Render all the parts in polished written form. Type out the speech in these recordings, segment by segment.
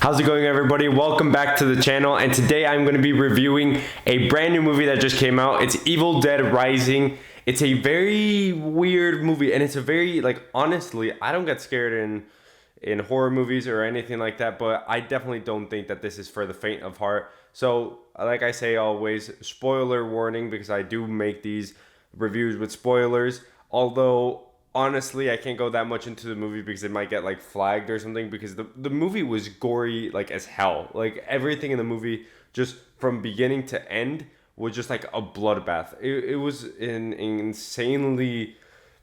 How's it going, everybody? Welcome back to the channel, and today I'm going to be reviewing a brand new movie that just came out. It's Evil Dead Rising. It's a very weird movie, and it's a very, honestly, I don't get scared in horror movies or anything like that, but I definitely don't think that this is for the faint of heart. So, like I say always, spoiler warning, because I do make these reviews with spoilers, although honestly I can't go that much into the movie because it might get flagged or something, because the movie was gory as hell. Everything in the movie, just from beginning to end, was just like a bloodbath. It was an insanely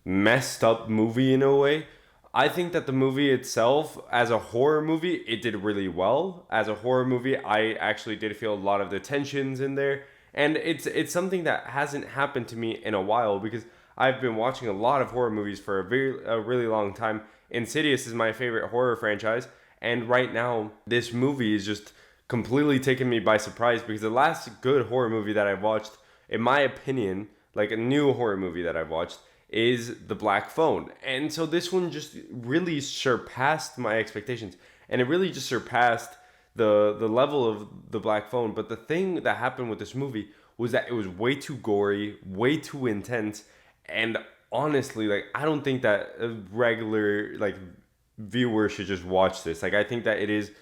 messed up movie in a way. I think that the movie itself, as a horror movie, it did really well. As a horror movie, I actually did feel a lot of the tensions in there, and it's something that hasn't happened to me in a while, because I've been watching a lot of horror movies for a really long time. Insidious is my favorite horror franchise, and right now this movie is just completely taking me by surprise, because the last good horror movie that I've watched, in my opinion, like a new horror movie that I've watched, is The Black Phone. And so this one just really surpassed my expectations, and it really just surpassed the level of The Black Phone. But the thing that happened with this movie was that it was way too gory, way too intense, and honestly, I don't think that a regular viewer should just watch this. I think that it is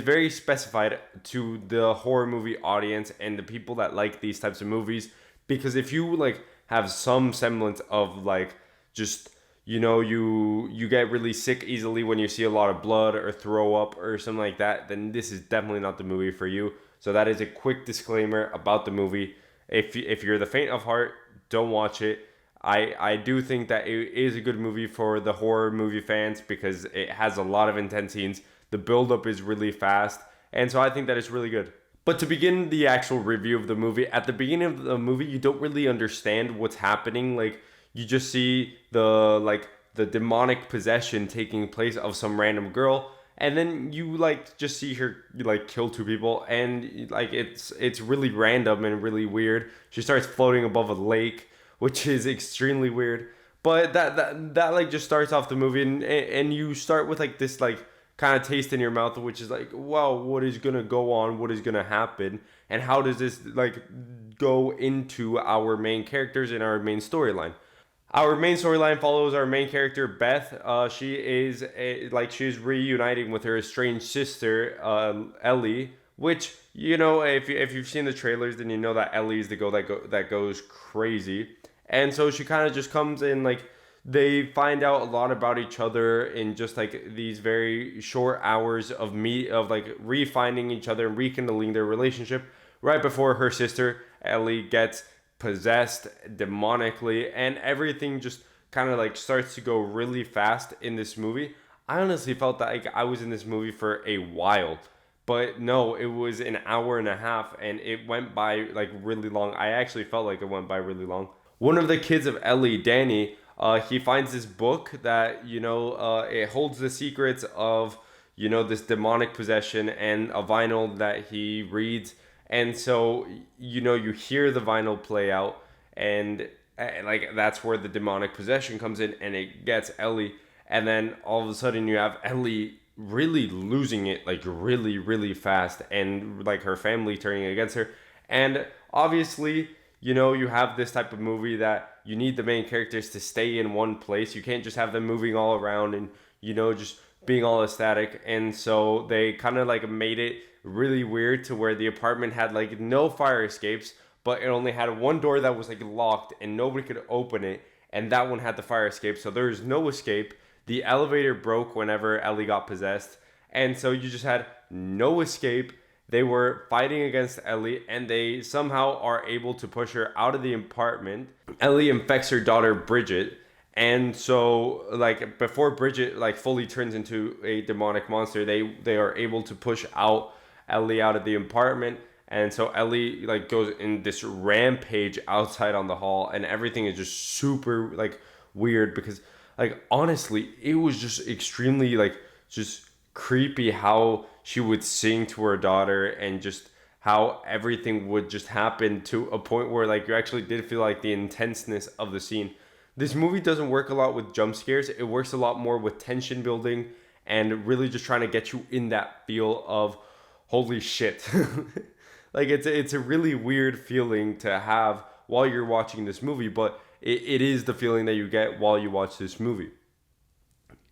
very specified to the horror movie audience and the people that like these types of movies, because if you have some semblance of just you get really sick easily when you see a lot of blood or throw up or something like that, then this is definitely not the movie for you. So that is a quick disclaimer about the movie. If you're the faint of heart, don't watch it. I do think that it is a good movie for the horror movie fans, because it has a lot of intense scenes. The build-up is really fast, and so I think that it's really good. But to begin the actual review of the movie, at the beginning of the movie, you don't really understand what's happening. You just see the demonic possession taking place of some random girl, and then you just see her kill two people, and it's really random and really weird. She starts floating above a lake, which is extremely weird. But that just starts off the movie, and you start with this kind of taste in your mouth, which is wow, what is gonna go on, what is gonna happen, and how does this go into our main characters and our main storyline. Our main storyline follows our main character, Beth. She is she's reuniting with her estranged sister, Ellie. Which, if you've seen the trailers, then you know that Ellie is the girl that goes crazy. And so she kind of just comes in, they find out a lot about each other in just these very short hours of refinding each other and rekindling their relationship, right before her sister Ellie gets possessed demonically, and everything just kind of starts to go really fast in this movie. I honestly felt that I was in this movie for a while. But no, it was an hour and a half, and it went by really long. I actually felt like it went by really long. One of the kids of Ellie, Danny, he finds this book that it holds the secrets of this demonic possession, and a vinyl that he reads. And so you hear the vinyl play out, and that's where the demonic possession comes in, and it gets Ellie. And then all of a sudden you have Ellie really losing it really, really fast, and her family turning against her. And obviously, you have this type of movie that you need the main characters to stay in one place. You can't just have them moving all around and just being all ecstatic. And so they kind of made it really weird, to where the apartment had no fire escapes, but it only had one door that was locked and nobody could open it, and that one had the fire escape, so there's no escape. The elevator broke whenever Ellie got possessed, and so you just had no escape. They were fighting against Ellie, and they somehow are able to push her out of the apartment. Ellie infects her daughter, Bridget, and so before Bridget fully turns into a demonic monster, they are able to push out Ellie out of the apartment. And so Ellie goes in this rampage outside on the hall, and everything is just super weird, because honestly, it was just extremely just creepy how she would sing to her daughter, and just how everything would just happen to a point where you actually did feel the intenseness of the scene. This movie doesn't work a lot with jump scares. It works a lot more with tension building and really just trying to get you in that feel of holy shit. Like it's a really weird feeling to have while you're watching this movie, but it is the feeling that you get while you watch this movie.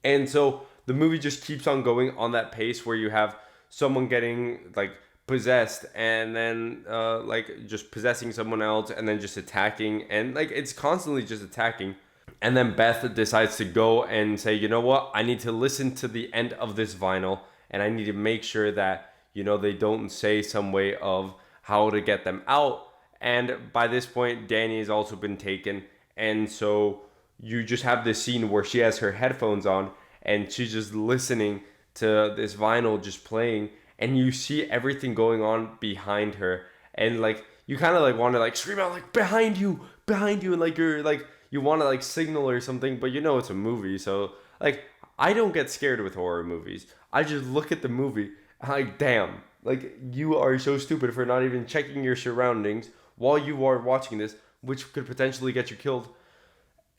And so the movie just keeps on going on that pace where you have someone getting like possessed and then like just possessing someone else and then just attacking, and like it's constantly just attacking. And then Beth decides to go and say, you know what, I need to listen to the end of this vinyl, and I need to make sure that, they don't say some way of how to get them out. And by this point, Danny has also been taken. And so you just have this scene where she has her headphones on and she's just listening to this vinyl just playing, and you see everything going on behind her, and like you kind of like want to like scream out like behind you, and like you're like you want to like signal or something, but it's a movie. So like I don't get scared with horror movies. I just look at the movie like, damn, like you are so stupid for not even checking your surroundings while you are watching this, which could potentially get you killed.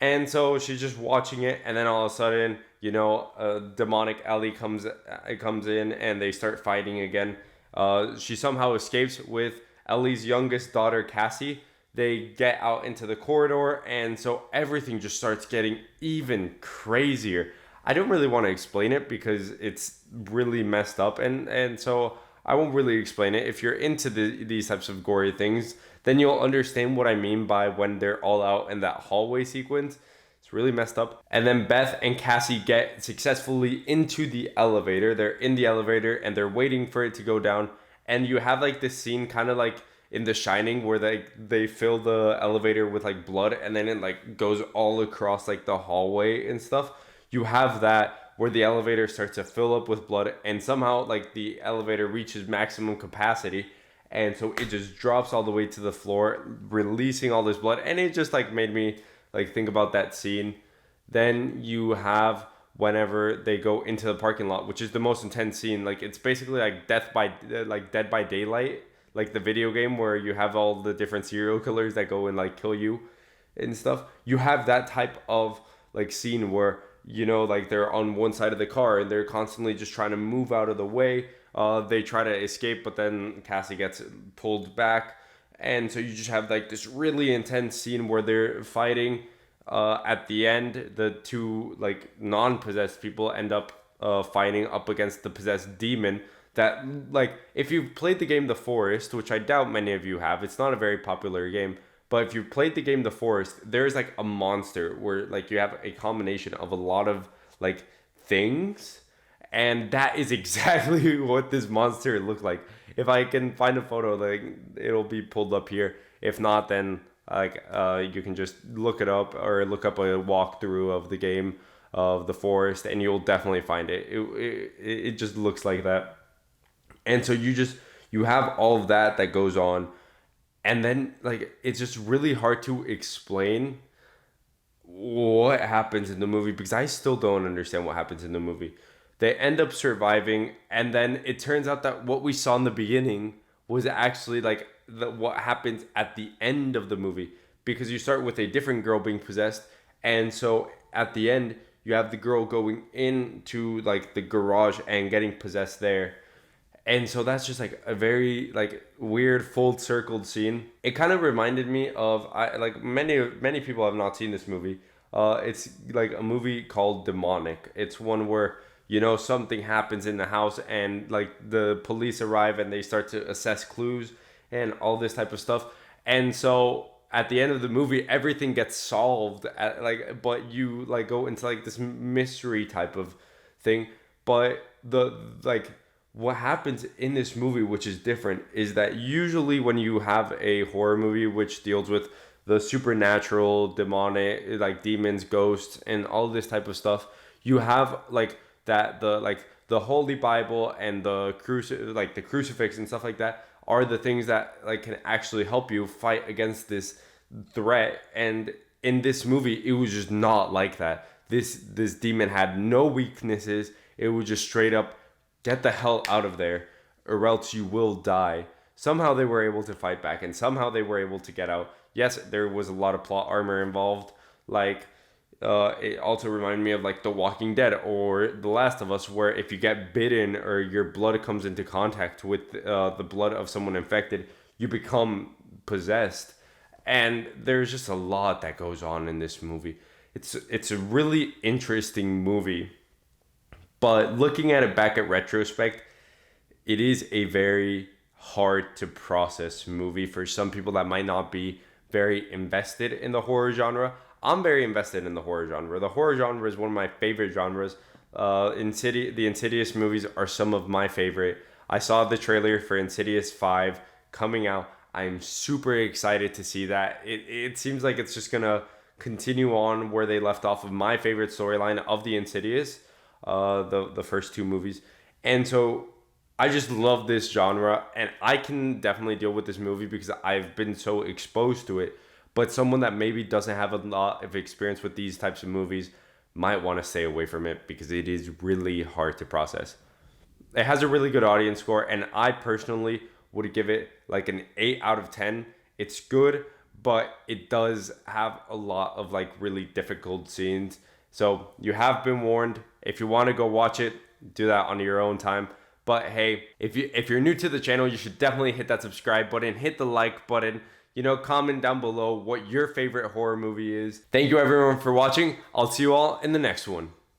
And so she's just watching it, and then all of a sudden, demonic Ellie comes in, and they start fighting again. She somehow escapes with Ellie's youngest daughter, Cassie. They get out into the corridor, and so everything just starts getting even crazier. I don't really want to explain it because it's really messed up, and so I won't really explain it. If you're into these types of gory things, then you'll understand what I mean by when they're all out in that hallway sequence. It's really messed up. And then Beth and Cassie get successfully into the elevator. They're in the elevator and they're waiting for it to go down. And you have like this scene kind of like in The Shining where they fill the elevator with like blood, and then it like goes all across like the hallway and stuff. You have that where the elevator starts to fill up with blood, and somehow like the elevator reaches maximum capacity, and so it just drops all the way to the floor, releasing all this blood. And it just like made me like think about that scene. Then you have whenever they go into the parking lot, which is the most intense scene. Like it's basically like Dead by Daylight, like the video game where you have all the different serial killers that go and like kill you and stuff. You have that type of like scene where like they're on one side of the car and they're constantly just trying to move out of the way. They try to escape, but then Cassie gets pulled back. And so you just have like this really intense scene where they're fighting. At the end, the two like non-possessed people end up fighting up against the possessed demon. That like if you've played the game The Forest, which I doubt many of you have, it's not a very popular game. But if you've played the game The Forest, there's like a monster where like you have a combination of a lot of like things, and that is exactly what this monster looked like. If I can find a photo, like it'll be pulled up here. If not, then like you can just look it up or look up a walkthrough of the game of The Forest, and you'll definitely find it. It just looks like that, and so you have all of that goes on. And then, like, it's just really hard to explain what happens in the movie because I still don't understand what happens in the movie. They end up surviving, and then it turns out that what we saw in the beginning was actually, like, what happens at the end of the movie. Because you start with a different girl being possessed, and so at the end, you have the girl going into, like, the garage and getting possessed there. And so that's just like a very like weird full circled scene. It kind of reminded me of many people have not seen this movie. It's like a movie called Demonic. It's one where something happens in the house and like the police arrive and they start to assess clues and all this type of stuff. And so at the end of the movie, everything gets solved. But you like go into like this mystery type of thing. But what happens in this movie, which is different, is that usually when you have a horror movie which deals with the supernatural, demonic, like demons, ghosts, and all this type of stuff, you have like that the Holy Bible and the crucifix and stuff like that are the things that like can actually help you fight against this threat. And in this movie, it was just not like that. This demon had no weaknesses. It was just straight up, get the hell out of there, or else you will die. Somehow they were able to fight back, and somehow they were able to get out. Yes, there was a lot of plot armor involved. Like, It also reminded me of like The Walking Dead or The Last of Us, where if you get bitten or your blood comes into contact with the blood of someone infected, you become possessed. And there's just a lot that goes on in this movie. It's a really interesting movie, but looking at it back at retrospect, it is a very hard to process movie for some people that might not be very invested in the horror genre. I'm very invested in the horror genre. The horror genre is one of my favorite genres. The Insidious movies are some of my favorite. I saw the trailer for Insidious 5 coming out. I'm super excited to see that. It seems like it's just gonna continue on where they left off of my favorite storyline of the Insidious, the first two movies. And so I just love this genre, and I can definitely deal with this movie because I've been so exposed to it. But someone that maybe doesn't have a lot of experience with these types of movies might want to stay away from it because it is really hard to process. It has a really good audience score, and I personally would give it like an 8 out of 10. It's good, but it does have a lot of like really difficult scenes. So you have been warned. If you want to go watch it, do that on your own time. But hey, if you're new to the channel, you should definitely hit that subscribe button, hit the like button, comment down below what your favorite horror movie is. Thank you everyone for watching. I'll see you all in the next one.